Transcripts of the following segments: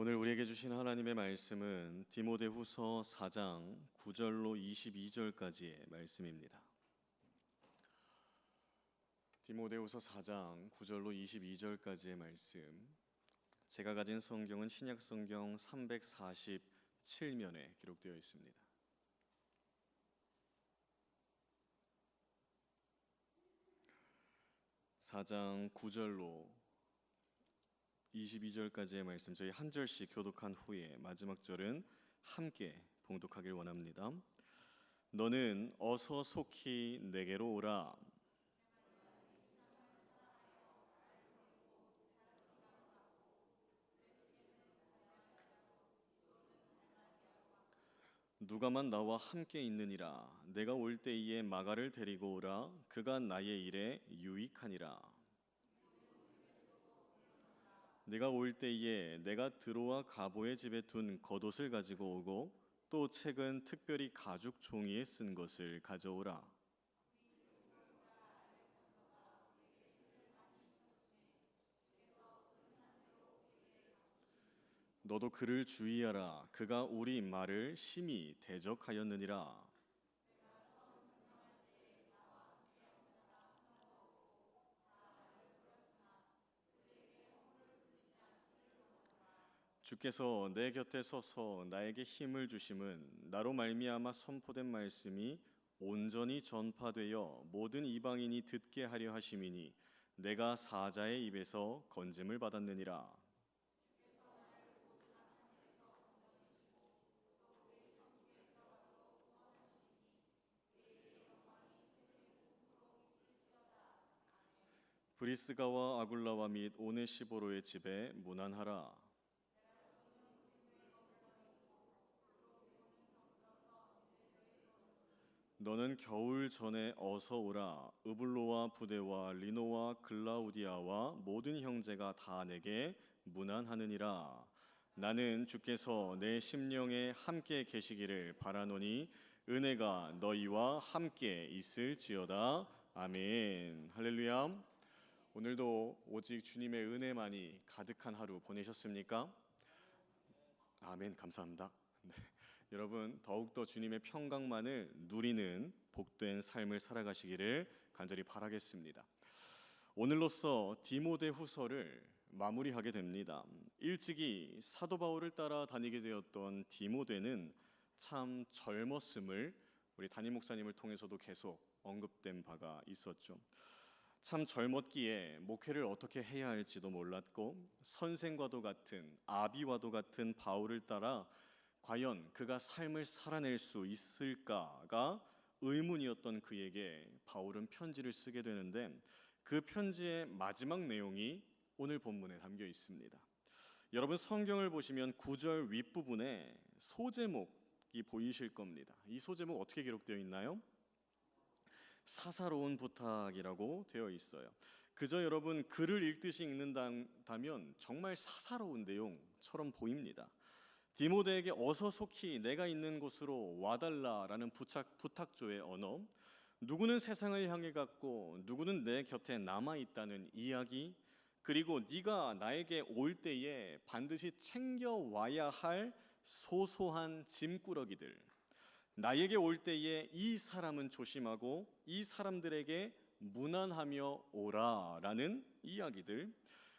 오늘 우리에게 주신 하나님의 말씀은 디모데후서 4장 9절로 22절까지의 말씀입니다. 디모데후서 4장 9절로 22절까지의 말씀, 제가 가진 성경은 신약 성경 347면에 기록되어 있습니다. (4장 9절로 22절까지의 말씀, 저희 한 절씩 교독한 후에 마지막 절은 함께 봉독하길 원합니다. 너는 어서 속히 내게로 오라. 누가만 나와 함께 있느니라. 내가 올 때에 마가를 데리고 오라. 그가 나의 일에 유익하니라. 네가 올 때에 내가 드로아 가보의 집에 둔 겉옷을 가지고 오고 또 책은 특별히 가죽 종이에 쓴 것을 가져오라. 너도 그를 주의하라. 그가 우리 말을 심히 대적하였느니라. 주께서 내 곁에 서서 나에게 힘을 주심은 나로 말미암아 선포된 말씀이 온전히 전파되어 모든 이방인이 듣게 하려 하심이니 내가 사자의 입에서 건짐을 받았느니라. 브리스가와 아굴라와 및 오네시보로의 집에 문안하라. 너는 겨울 전에 어서 오라. 으블로와 부데와 리노와 글라우디아와 모든 형제가 다 내게 문안하느니라. 나는 주께서 내 심령에 함께 계시기를 바라노니 은혜가 너희와 함께 있을지어다. 아멘. 할렐루야. 오늘도 오직 주님의 은혜만이 가득한 하루 보내셨습니까? 아멘. 감사합니다. 네. 여러분, 더욱더 주님의 평강만을 누리는 복된 삶을 살아가시기를 간절히 바라겠습니다. 오늘로써 디모데후서를 마무리하게 됩니다. 일찍이 사도 바울을 따라 다니게 되었던 디모데는 참 젊었음을 우리 담임 목사님을 통해서도 계속 언급된 바가 있었죠. 참 젊었기에 목회를 어떻게 해야 할지도 몰랐고 선생과도 같은 아비와도 같은 바울을 따라 과연 그가 삶을 살아낼 수 있을까가 의문이었던 그에게 바울은 편지를 쓰게 되는데 그 편지의 마지막 내용이 오늘 본문에 담겨 있습니다. 여러분, 성경을 보시면 9절 윗부분에 소제목이 보이실 겁니다. 이 소제목 어떻게 기록되어 있나요? 사사로운 부탁이라고 되어 있어요. 그저 여러분 글을 읽듯이 읽는다면 정말 사사로운 내용처럼 보입니다. 디모데에게 어서 속히 내가 있는 곳으로 와달라라는 부탁조의 언어, 누구는 세상을 향해 갔고 누구는 내 곁에 남아있다는 이야기, 그리고 네가 나에게 올 때에 반드시 챙겨와야 할 소소한 짐꾸러기들, 나에게 올 때에 이 사람은 조심하고 이 사람들에게 문안하며 오라라는 이야기들.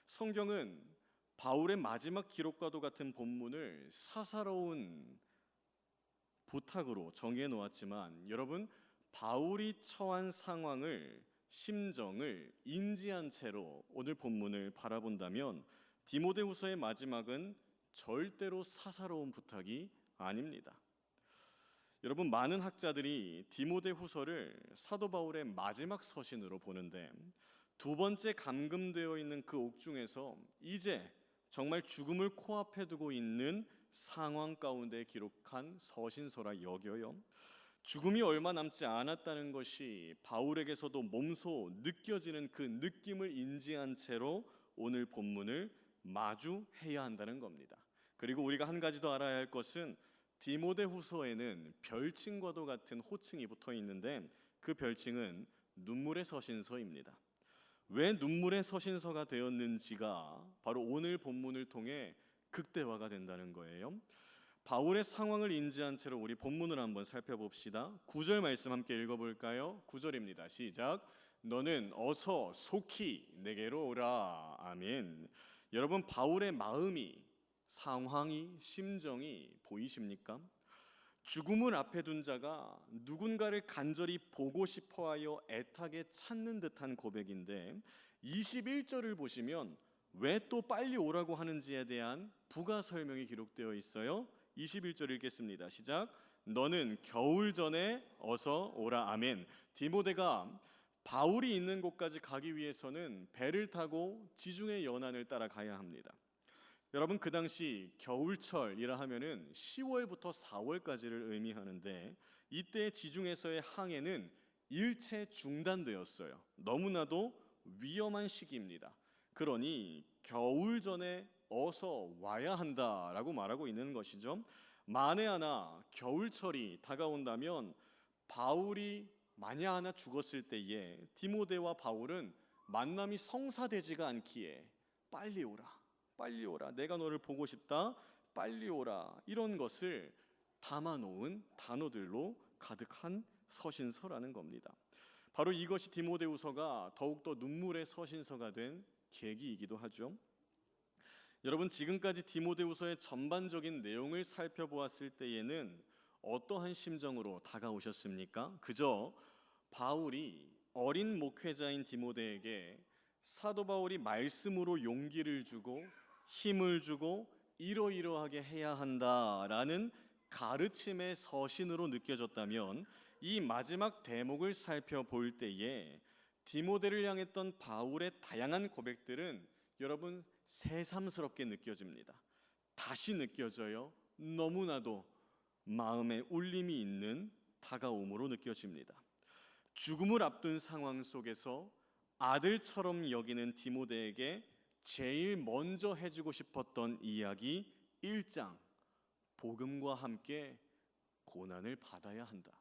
성경은 바울의 마지막 기록과도 같은 본문을 사사로운 부탁으로 정해 놓았지만 여러분, 바울이 처한 상황을, 심정을 인지한 채로 오늘 본문을 바라본다면 디모데후서의 마지막은 절대로 사사로운 부탁이 아닙니다. 여러분, 많은 학자들이 디모데후서를 사도 바울의 마지막 서신으로 보는데 두 번째 감금되어 있는 그 옥중에서 이제 정말 죽음을 코앞에 두고 있는 상황 가운데 기록한 서신서라 여겨요. 죽음이 얼마 남지 않았다는 것이 바울에게서도 몸소 느껴지는 그 느낌을 인지한 채로 오늘 본문을 마주해야 한다는 겁니다. 그리고 우리가 한 가지 더 알아야 할 것은 디모데후서에는 별칭과도 같은 호칭이 붙어 있는데 그 별칭은 눈물의 서신서입니다. 왜 눈물의 서신서가 되었는지가 바로 오늘 본문을 통해 극대화가 된다는 거예요. 바울의 상황을 인지한 채로 우리 본문을 한번 살펴봅시다. 9절 말씀 함께 읽어볼까요? 9절입니다. 시작. 너는 어서 속히 내게로 오라. 아멘. 여러분, 바울의 마음이, 상황이, 심정이 보이십니까? 죽음을 앞에 둔 자가 누군가를 간절히 보고 싶어하여 애타게 찾는 듯한 고백인데, 21절을 보시면 왜 또 빨리 오라고 하는지에 대한 부가 설명이 기록되어 있어요. 21절 읽겠습니다. 시작. 너는 겨울 전에 어서 오라. 아멘. 디모데가 바울이 있는 곳까지 가기 위해서는 배를 타고 지중해 연안을 따라 가야 합니다. 여러분, 그 당시 겨울철이라 하면은 10월부터 4월까지를 의미하는데, 이때 지중해에서의 항해는 일체 중단되었어요. 너무나도 위험한 시기입니다. 그러니 겨울 전에 어서 와야 한다라고 말하고 있는 것이죠. 만에 하나 겨울철이 다가온다면 바울이 만에 하나 죽었을 때에 디모데와 바울은 만남이 성사되지가 않기에 빨리 오라, 빨리 오라, 내가 너를 보고 싶다, 빨리 오라, 이런 것을 담아놓은 단어들로 가득한 서신서라는 겁니다. 바로 이것이 디모데후서가 더욱더 눈물의 서신서가 된 계기이기도 하죠. 여러분, 지금까지 디모데후서의 전반적인 내용을 살펴보았을 때에는 어떠한 심정으로 다가오셨습니까? 그저 바울이 어린 목회자인 디모데에게 사도 바울이 말씀으로 용기를 주고 힘을 주고 이러이러하게 해야 한다라는 가르침의 서신으로 느껴졌다면, 이 마지막 대목을 살펴볼 때에 디모데를 향했던 바울의 다양한 고백들은 여러분 새삼스럽게 느껴집니다. 다시 느껴져요. 너무나도 마음에 울림이 있는 다가옴으로 느껴집니다. 죽음을 앞둔 상황 속에서 아들처럼 여기는 디모데에게 제일 먼저 해주고 싶었던 이야기 1장, 복음과 함께 고난을 받아야 한다.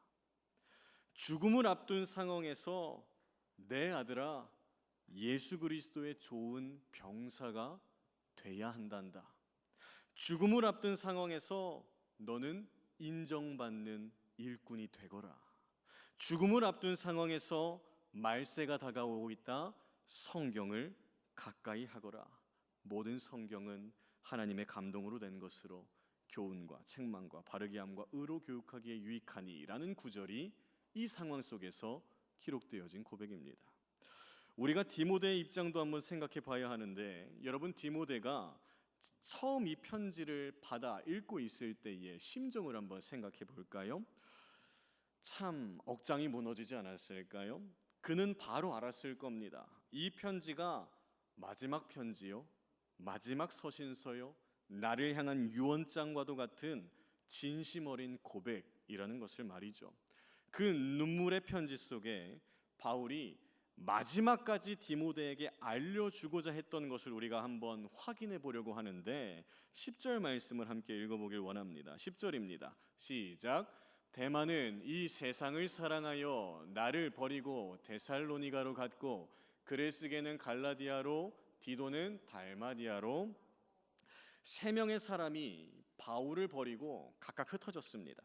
죽음을 앞둔 상황에서 내 아들아, 예수 그리스도의 좋은 병사가 돼야 한단다. 죽음을 앞둔 상황에서 너는 인정받는 일꾼이 되거라. 죽음을 앞둔 상황에서 말세가 다가오고 있다. 성경을 가까이 하거라. 모든 성경은 하나님의 감동으로 된 것으로 교훈과 책망과 바르게 함과 의로 교육하기에 유익하니라는 구절이 이 상황 속에서 기록되어진 고백입니다. 우리가 디모데의 입장도 한번 생각해 봐야 하는데, 여러분, 디모데가 처음 이 편지를 받아 읽고 있을 때의 심정을 한번 생각해 볼까요? 참 억장이 무너지지 않았을까요? 그는 바로 알았을 겁니다. 이 편지가 마지막 편지요, 마지막 서신서요, 나를 향한 유언장과도 같은 진심 어린 고백이라는 것을 말이죠. 그 눈물의 편지 속에 바울이 마지막까지 디모데에게 알려주고자 했던 것을 우리가 한번 확인해 보려고 하는데, 10절 말씀을 함께 읽어보길 원합니다. 10절입니다. 시작. 데마는 이 세상을 사랑하여 나를 버리고 데살로니가로 갔고, 그레스게는 갈라디아로, 디도는 달마디아로. 3명의 사람이 바울을 버리고 각각 흩어졌습니다.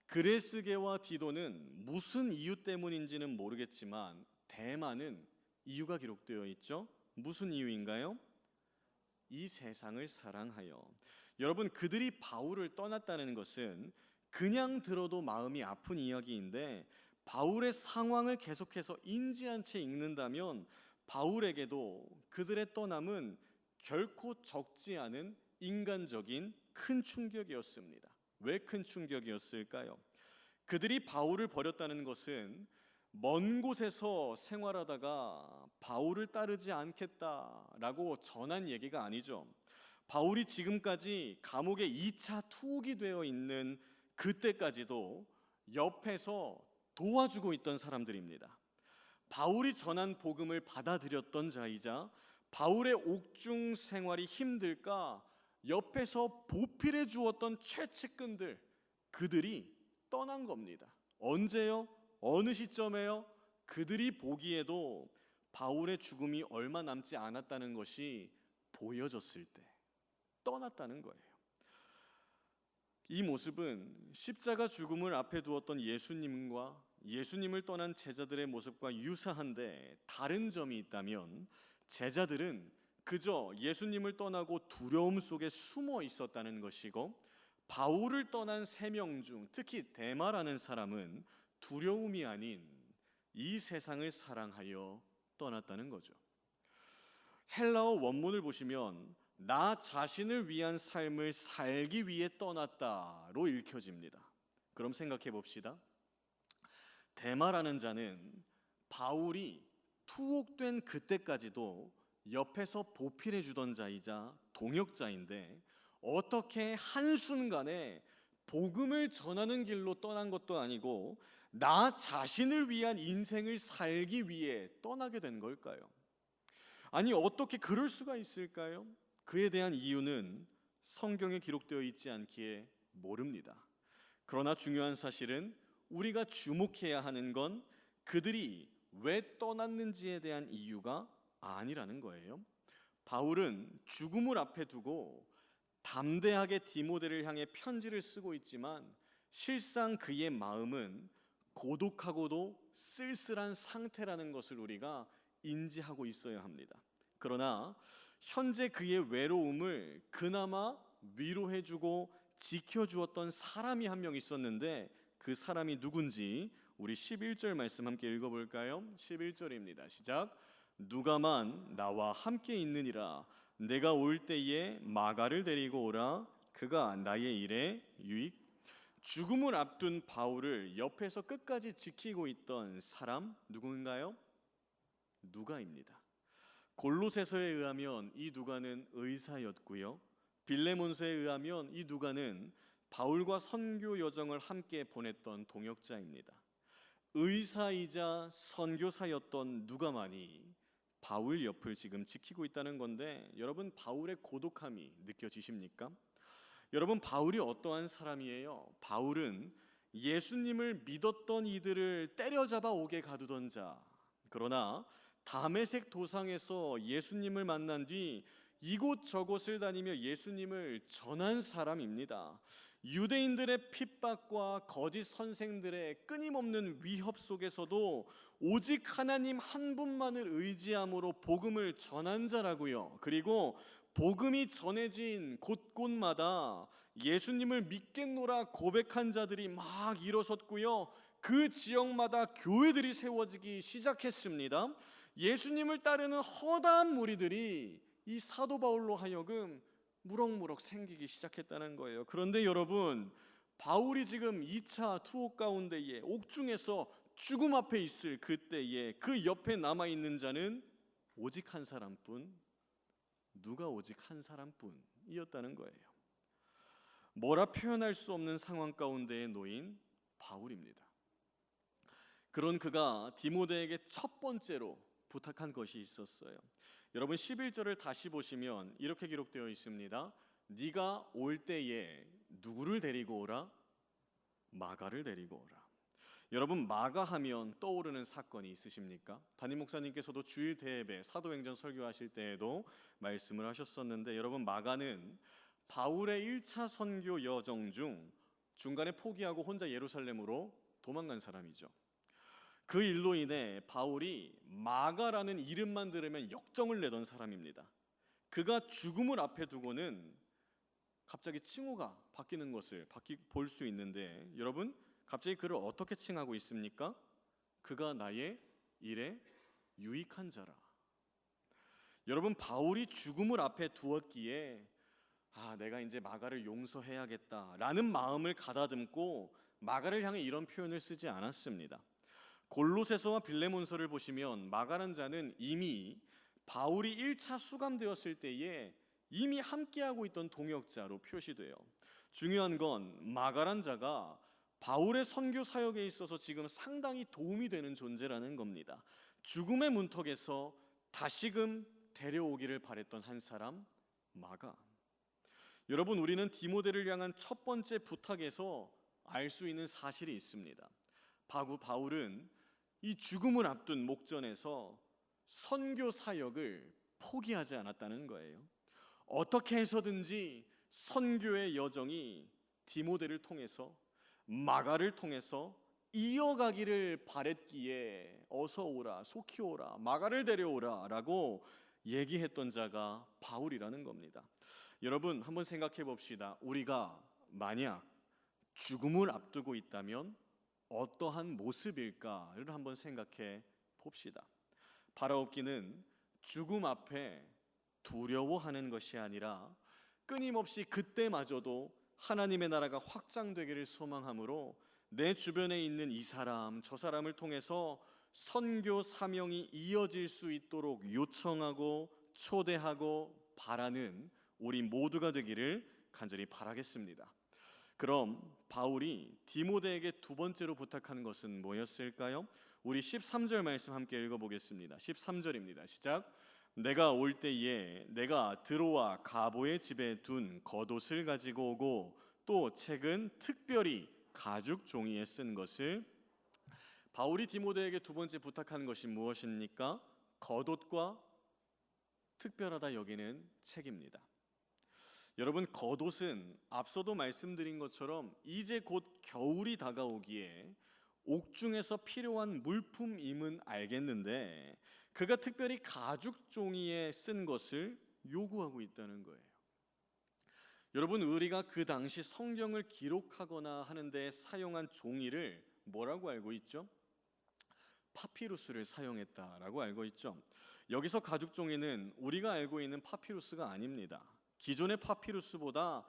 그레스게와 디도는 무슨 이유 때문인지는 모르겠지만 대마는 이유가 기록되어 있죠. 무슨 이유인가요? 이 세상을 사랑하여. 여러분, 그들이 바울을 떠났다는 것은 그냥 들어도 마음이 아픈 이야기인데, 바울의 상황을 계속해서 인지한 채 읽는다면 바울에게도 그들의 떠남은 결코 적지 않은 인간적인 큰 충격이었습니다. 왜 큰 충격이었을까요? 그들이 바울을 버렸다는 것은 먼 곳에서 생활하다가 바울을 따르지 않겠다라고 전한 얘기가 아니죠. 바울이 지금까지 감옥에 2차 투옥이 되어 있는 그때까지도 옆에서 도와주고 있던 사람들입니다. 바울이 전한 복음을 받아들였던 자이자 바울의 옥중 생활이 힘들까 옆에서 보필해 주었던 최측근들, 그들이 떠난 겁니다. 언제요? 어느 시점에요? 그들이 보기에도 바울의 죽음이 얼마 남지 않았다는 것이 보여졌을 때. 떠났다는 거예요. 이 모습은 십자가 죽음을 앞에 두었던 예수님과 예수님을 떠난 제자들의 모습과 유사한데 다른 점이 있다면 제자들은 그저 예수님을 떠나고 두려움 속에 숨어 있었다는 것이고 바울을 떠난 3명 중 특히 데마라는 사람은 두려움이 아닌 이 세상을 사랑하여 떠났다는 거죠. 헬라어 원문을 보시면 나 자신을 위한 삶을 살기 위해 떠났다로 읽혀집니다. 그럼 생각해 봅시다. 데마라는 자는 바울이 투옥된 그때까지도 옆에서 보필해 주던 자이자 동역자인데 어떻게 한순간에 복음을 전하는 길로 떠난 것도 아니고 나 자신을 위한 인생을 살기 위해 떠나게 된 걸까요? 아니 어떻게 그럴 수가 있을까요? 그에 대한 이유는 성경에 기록되어 있지 않기에 모릅니다. 그러나 중요한 사실은 우리가 주목해야 하는 건 그들이 왜 떠났는지에 대한 이유가 아니라는 거예요. 바울은 죽음을 앞에 두고 담대하게 디모데를 향해 편지를 쓰고 있지만 실상 그의 마음은 고독하고도 쓸쓸한 상태라는 것을 우리가 인지하고 있어야 합니다. 그러나 현재 그의 외로움을 그나마 위로해주고 지켜주었던 사람이 한 명 있었는데 그 사람이 누군지 우리 11절 말씀 함께 읽어볼까요? 11절입니다. 시작. 누가만 나와 함께 있느니라. 내가 올 때에 마가를 데리고 오라. 그가 나의 일에 유익. 죽음을 앞둔 바울을 옆에서 끝까지 지키고 있던 사람 누구인가요? 누가입니다. 골로새서에 의하면 이 누가는 의사였고요. 빌레몬서에 의하면 이 누가는 바울과 선교 여정을 함께 보냈던 동역자입니다. 의사이자 선교사였던 누가만이 바울 옆을 지금 지키고 있다는 건데 여러분 바울의 고독함이 느껴지십니까? 여러분 바울이 어떠한 사람이에요? 바울은 예수님을 믿었던 이들을 때려잡아 옥에 가두던 자. 그러나 다메섹 도상에서 예수님을 만난 뒤 이곳저곳을 다니며 예수님을 전한 사람입니다. 유대인들의 핍박과 거짓 선생들의 끊임없는 위협 속에서도 오직 하나님 한 분만을 의지함으로 복음을 전한 자라고요. 그리고 복음이 전해진 곳곳마다 예수님을 믿겠노라 고백한 자들이 막 일어섰고요. 그 지역마다 교회들이 세워지기 시작했습니다. 예수님을 따르는 허다한 무리들이 이 사도 바울로 하여금 무럭무럭 생기기 시작했다는 거예요. 그런데 여러분 바울이 지금 2차 투옥 가운데에 옥중에서 죽음 앞에 있을 그때에 그 옆에 남아있는 자는 오직 한 사람뿐, 누가 오직 한 사람뿐이었다는 거예요. 뭐라 표현할 수 없는 상황 가운데에 놓인 바울입니다. 그런 그가 디모데에게 첫 번째로 부탁한 것이 있었어요. 여러분 11절을 다시 보시면 이렇게 기록되어 있습니다. 네가 올 때에 누구를 데리고 오라? 마가를 데리고 오라. 여러분 마가 하면 떠오르는 사건이 있으십니까? 담임 목사님께서도 주일 대예배 사도행전 설교하실 때에도 말씀을 하셨었는데 여러분 마가는 바울의 1차 선교 여정 중 중간에 포기하고 혼자 예루살렘으로 도망간 사람이죠. 그 일로 인해 바울이 마가라는 이름만 들으면 역정을 내던 사람입니다. 그가 죽음을 앞에 두고는 갑자기 칭호가 바뀌는 것을 볼 수 있는데 여러분 갑자기 그를 어떻게 칭하고 있습니까? 그가 나의 일에 유익한 자라. 여러분 바울이 죽음을 앞에 두었기에 내가 이제 마가를 용서해야겠다라는 마음을 가다듬고 마가를 향해 이런 표현을 쓰지 않았습니다. 골로새서와 빌레몬서를 보시면 마가란 자는 이미 바울이 1차 수감되었을 때에 이미 함께하고 있던 동역자로 표시돼요. 중요한 건 마가란 자가 바울의 선교 사역에 있어서 지금 상당히 도움이 되는 존재라는 겁니다. 죽음의 문턱에서 다시금 데려오기를 바랬던 한 사람 마가. 여러분 우리는 디모데를 향한 첫 번째 부탁에서 알 수 있는 사실이 있습니다. 바울은 이 죽음을 앞둔 목전에서 선교 사역을 포기하지 않았다는 거예요. 어떻게 해서든지 선교의 여정이 디모데를 통해서, 마가를 통해서 이어가기를 바랬기에 어서 오라, 속히 오라, 마가를 데려오라 라고 얘기했던 자가 바울이라는 겁니다. 여러분, 한번 생각해 봅시다. 우리가 만약 죽음을 앞두고 있다면 어떠한 모습일까를 한번 생각해 봅시다. 바라옵기는 죽음 앞에 두려워하는 것이 아니라 끊임없이 그때마저도 하나님의 나라가 확장되기를 소망함으로 내 주변에 있는 이 사람 저 사람을 통해서 선교 사명이 이어질 수 있도록 요청하고 초대하고 바라는 우리 모두가 되기를 간절히 바라겠습니다. 그럼 바울이 디모데에게 두 번째로 부탁하는 것은 뭐였을까요? 우리 13절 말씀 함께 읽어보겠습니다. 13절입니다. 시작. 내가 올 때에 내가 드로아 가보의 집에 둔 겉옷을 가지고 오고 또 책은 특별히 가죽 종이에 쓴 것을. 바울이 디모데에게 두 번째 부탁하는 것이 무엇입니까? 겉옷과 특별하다 여기는 책입니다. 여러분, 겉옷은 앞서도 말씀드린 것처럼 이제 곧 겨울이 다가오기에 옥중에서 필요한 물품임은 알겠는데 그가 특별히 가죽 종이에 쓴 것을 요구하고 있다는 거예요. 여러분, 우리가 그 당시 성경을 기록하거나 하는 데 사용한 종이를 뭐라고 알고 있죠? 파피루스를 사용했다라고 알고 있죠. 여기서 가죽 종이는 우리가 알고 있는 파피루스가 아닙니다. 기존의 파피루스보다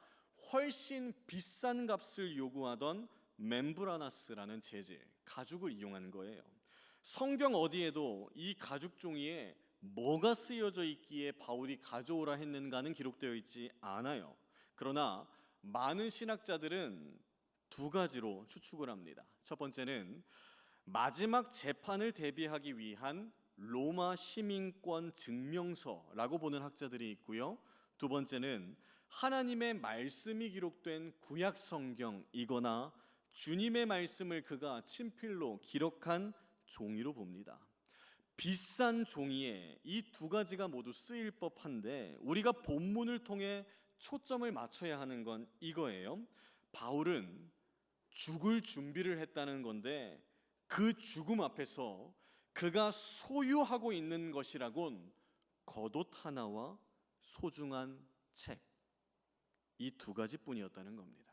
훨씬 비싼 값을 요구하던 멤브라나스라는 재질, 가죽을 이용한 거예요. 성경 어디에도 이 가죽 종이에 뭐가 쓰여져 있기에 바울이 가져오라 했는가는 기록되어 있지 않아요. 그러나 많은 신학자들은 두 가지로 추측을 합니다. 첫 번째는 마지막 재판을 대비하기 위한 로마 시민권 증명서라고 보는 학자들이 있고요. 두 번째는 하나님의 말씀이 기록된 구약 성경이거나 주님의 말씀을 그가 친필로 기록한 종이로 봅니다. 비싼 종이에 이 두 가지가 모두 쓰일 법한데 우리가 본문을 통해 초점을 맞춰야 하는 건 이거예요. 바울은 죽을 준비를 했다는 건데 그 죽음 앞에서 그가 소유하고 있는 것이라곤 겉옷 하나와 소중한 책, 이 두 가지뿐이었다는 겁니다.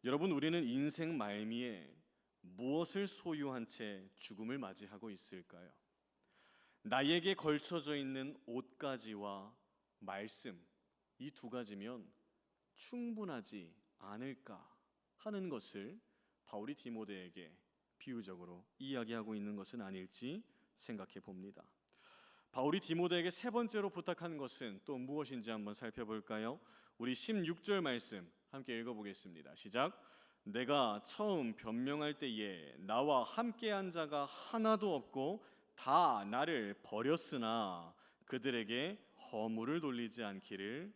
여러분, 우리는 인생 말미에 무엇을 소유한 채 죽음을 맞이하고 있을까요? 나에게 걸쳐져 있는 옷가지와 말씀, 이 두 가지면 충분하지 않을까 하는 것을 바울이 디모데에게 비유적으로 이야기하고 있는 것은 아닐지 생각해 봅니다. 바울이 디모데에게 세 번째로 부탁하는 것은 또 무엇인지 한번 살펴볼까요? 우리 16절 말씀 함께 읽어보겠습니다. 시작. 내가 처음 변명할 때에 나와 함께한 자가 하나도 없고 다 나를 버렸으나 그들에게 허물을 돌리지 않기를.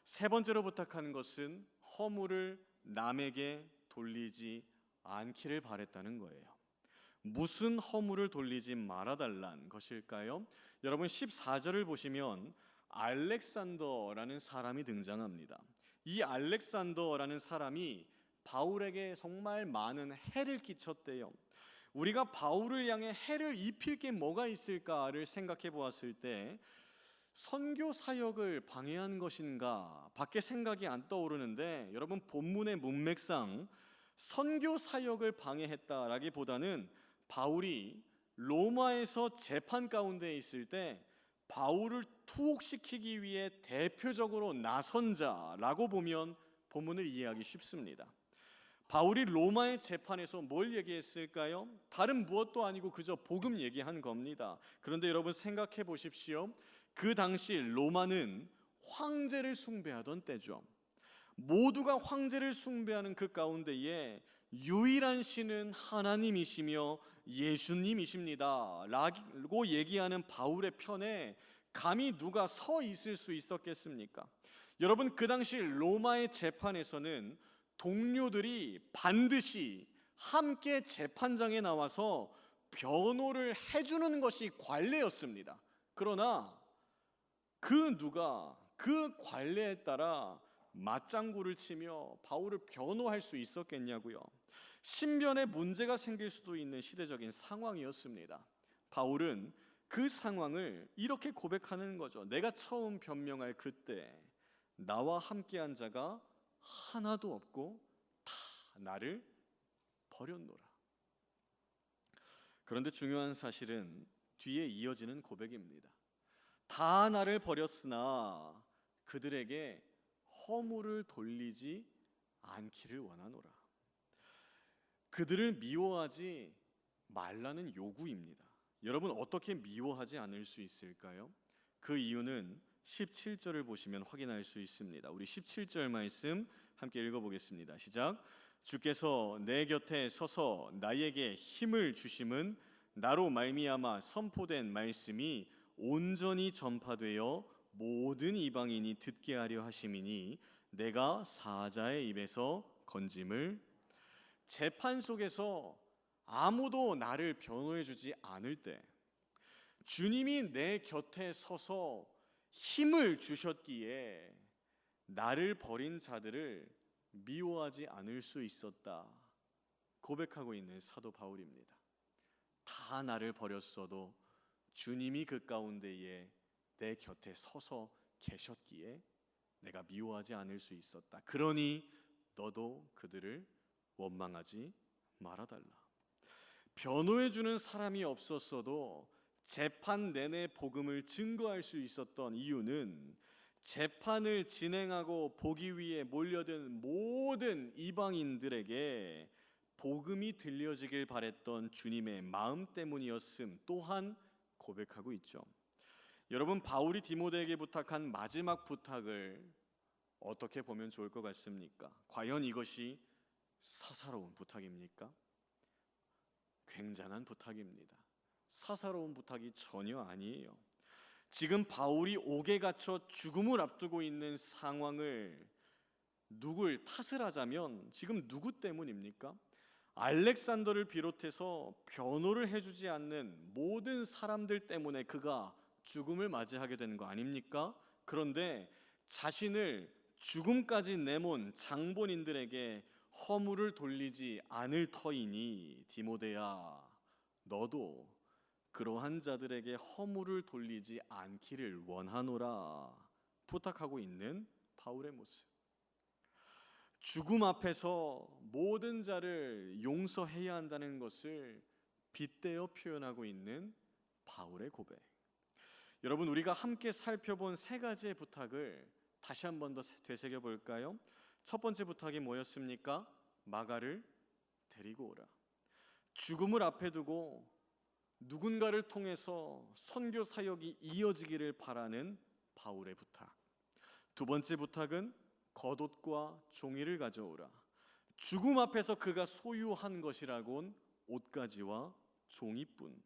세 번째로 부탁하는 것은 허물을 남에게 돌리지 않기를 바랬다는 거예요. 무슨 허물을 돌리지 말아달란 것일까요? 여러분, 14절을 보시면 알렉산더라는 사람이 등장합니다. 이 알렉산더라는 사람이 바울에게 정말 많은 해를 끼쳤대요. 우리가 바울을 향해 해를 입힐 게 뭐가 있을까를 생각해 보았을 때 선교 사역을 방해한 것인가 밖에 생각이 안 떠오르는데, 여러분, 본문의 문맥상 선교 사역을 방해했다라기보다는 바울이 로마에서 재판 가운데 있을 때 바울을 투옥시키기 위해 대표적으로 나선 자라고 보면 본문을 이해하기 쉽습니다. 바울이 로마의 재판에서 뭘 얘기했을까요? 다른 무엇도 아니고 그저 복음 얘기한 겁니다. 그런데 여러분, 생각해 보십시오. 그 당시 로마는 황제를 숭배하던 때죠. 모두가 황제를 숭배하는 그 가운데에 유일한 신은 하나님이시며 예수님이십니다 라고 얘기하는 바울의 편에 감히 누가 서 있을 수 있었겠습니까? 여러분, 그 당시 로마의 재판에서는 동료들이 반드시 함께 재판장에 나와서 변호를 해주는 것이 관례였습니다. 그러나 그 누가 그 관례에 따라 맞장구를 치며 바울을 변호할 수 있었겠냐고요. 신변에 문제가 생길 수도 있는 시대적인 상황이었습니다. 바울은 그 상황을 이렇게 고백하는 거죠. 내가 처음 변명할 그때 나와 함께한 자가 하나도 없고 다 나를 버렸노라. 그런데 중요한 사실은 뒤에 이어지는 고백입니다. 다 나를 버렸으나 그들에게 허물을 돌리지 않기를 원하노라. 그들을 미워하지 말라는 요구입니다. 여러분, 어떻게 미워하지 않을 수 있을까요? 그 이유는 17절을 보시면 확인할 수 있습니다. 우리 17절 말씀 함께 읽어보겠습니다. 시작. 주께서 내 곁에 서서 나에게 힘을 주심은 나로 말미암아 선포된 말씀이 온전히 전파되어 모든 이방인이 듣게 하려 하심이니 내가 사자의 입에서 건짐을. 재판 속에서 아무도 나를 변호해 주지 않을 때 주님이 내 곁에 서서 힘을 주셨기에 나를 버린 자들을 미워하지 않을 수 있었다 고백하고 있는 사도 바울입니다. 다 나를 버렸어도 주님이 그 가운데에 내 곁에 서서 계셨기에 내가 미워하지 않을 수 있었다. 그러니 너도 그들을 원망하지 말아달라. 변호해주는 사람이 없었어도 재판 내내 복음을 증거할 수 있었던 이유는 재판을 진행하고 보기 위해 몰려든 모든 이방인들에게 복음이 들려지길 바랬던 주님의 마음 때문이었음 또한 고백하고 있죠. 여러분, 바울이 디모데에게 부탁한 마지막 부탁을 어떻게 보면 좋을 것 같습니까? 과연 이것이 사사로운 부탁입니까? 굉장한 부탁입니다. 사사로운 부탁이 전혀 아니에요. 지금 바울이 옥에 갇혀 죽음을 앞두고 있는 상황을 누굴 탓을 하자면 지금 누구 때문입니까? 알렉산더를 비롯해서 변호를 해주지 않는 모든 사람들 때문에 그가 죽음을 맞이하게 되는 거 아닙니까? 그런데 자신을 죽음까지 내몬 장본인들에게 허물을 돌리지 않을 터이니 디모데야, 너도 그러한 자들에게 허물을 돌리지 않기를 원하노라 부탁하고 있는 바울의 모습. 죽음 앞에서 모든 자를 용서해야 한다는 것을 빗대어 표현하고 있는 바울의 고백. 여러분, 우리가 함께 살펴본 세 가지의 부탁을 다시 한 번 더 되새겨 볼까요? 첫 번째 부탁이 뭐였습니까? 마가를 데리고 오라. 죽음을 앞에 두고 누군가를 통해서 선교 사역이 이어지기를 바라는 바울의 부탁. 두 번째 부탁은 겉옷과 종이를 가져오라. 죽음 앞에서 그가 소유한 것이라곤 옷가지와 종이뿐.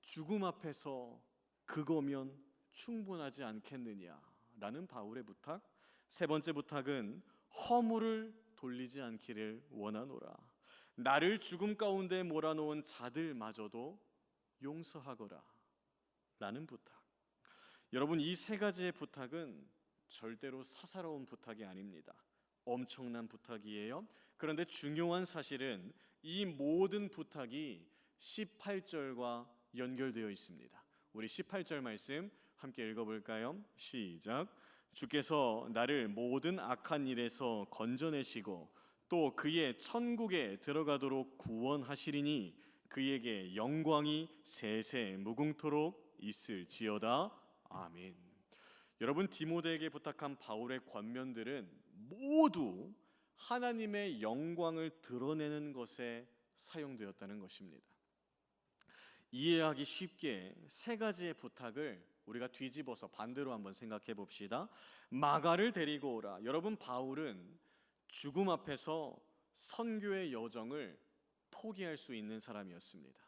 죽음 앞에서 그거면 충분하지 않겠느냐라는 바울의 부탁. 세 번째 부탁은 허물을 돌리지 않기를 원하노라. 나를 죽음 가운데 몰아놓은 자들마저도 용서하거라 라는 부탁. 여러분, 이 세 가지의 부탁은 절대로 사사로운 부탁이 아닙니다. 엄청난 부탁이에요. 그런데 중요한 사실은 이 모든 부탁이 18절과 연결되어 있습니다. 우리 18절 말씀 함께 읽어볼까요? 시작. 주께서 나를 모든 악한 일에서 건져내시고 또 그의 천국에 들어가도록 구원하시리니 그에게 영광이 세세 무궁토록 있을지어다. 아멘. 여러분, 디모데에게 부탁한 바울의 권면들은 모두 하나님의 영광을 드러내는 것에 사용되었다는 것입니다. 이해하기 쉽게 세 가지의 부탁을 우리가 뒤집어서 반대로 한번 생각해 봅시다. 마가를 데리고 오라. 여러분, 바울은 죽음 앞에서 선교의 여정을 포기할 수 있는 사람이었습니다.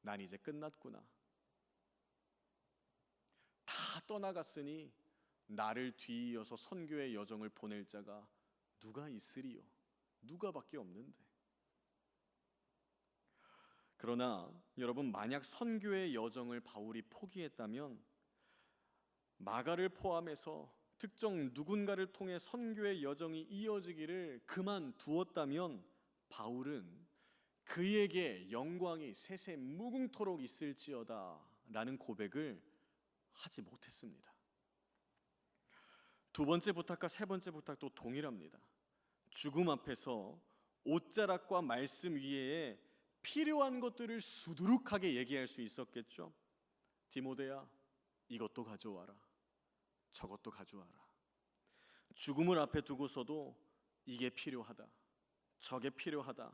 난 이제 끝났구나. 다 떠나갔으니 나를 뒤이어서 선교의 여정을 보낼 자가 누가 있으리요? 누가밖에 없는데. 그러나 여러분, 만약 선교의 여정을 바울이 포기했다면 마가를 포함해서 특정 누군가를 통해 선교의 여정이 이어지기를 그만두었다면 바울은 그에게 영광이 세세 무궁토록 있을지어다 라는 고백을 하지 못했습니다. 두 번째 부탁과 세 번째 부탁도 동일합니다. 죽음 앞에서 옷자락과 말씀 위에 필요한 것들을 수두룩하게 얘기할 수 있었겠죠. 디모데야, 이것도 가져와라. 저것도 가져와라. 죽음을 앞에 두고서도 이게 필요하다, 저게 필요하다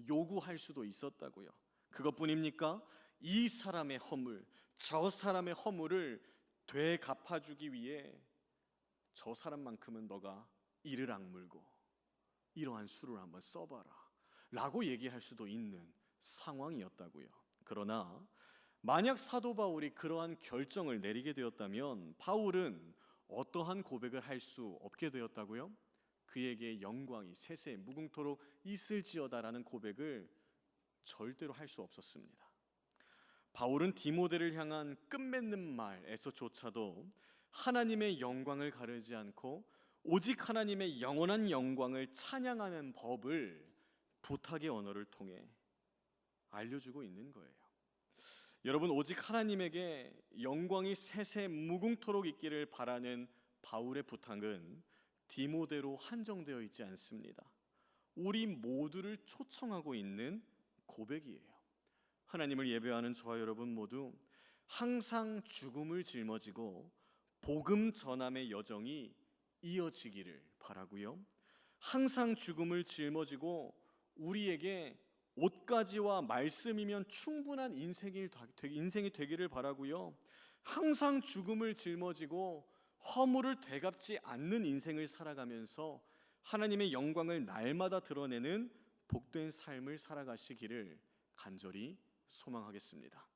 요구할 수도 있었다고요. 그것뿐입니까? 이 사람의 허물, 저 사람의 허물을 되갚아주기 위해 저 사람만큼은 너가 이를 악물고 이러한 수를 한번 써봐라 라고 얘기할 수도 있는 상황이었다고요. 그러나 만약 사도 바울이 그러한 결정을 내리게 되었다면 바울은 어떠한 고백을 할 수 없게 되었다고요? 그에게 영광이 세세 무궁토록 있을지어다라는 고백을 절대로 할 수 없었습니다. 바울은 디모데를 향한 끝맺는 말에서조차도 하나님의 영광을 가르지 않고 오직 하나님의 영원한 영광을 찬양하는 법을 부탁의 언어를 통해 알려주고 있는 거예요. 여러분, 오직 하나님에게 영광이 세세 무궁토록 있기를 바라는 바울의 부탁은 디모데로 한정되어 있지 않습니다. 우리 모두를 초청하고 있는 고백이에요. 하나님을 예배하는 저와 여러분 모두 항상 죽음을 짊어지고 복음 전함의 여정이 이어지기를 바라고요. 항상 죽음을 짊어지고 우리에게 옷가지와 말씀이면 충분한 인생이 되기를 바라고요. 항상 죽음을 짊어지고 허물을 되갚지 않는 인생을 살아가면서 하나님의 영광을 날마다 드러내는 복된 삶을 살아가시기를 간절히 소망하겠습니다.